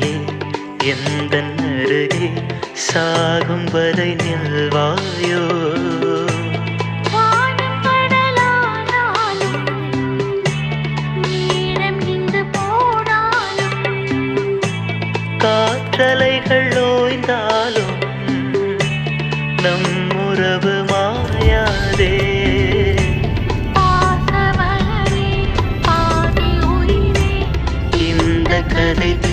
நீயே எந்தன் அருகே சாகும் வரை நில்வாயோ. காற்றலைகள் ஓய்ந்தாலும் நம் உறவு மாயாதே. இந்த கதை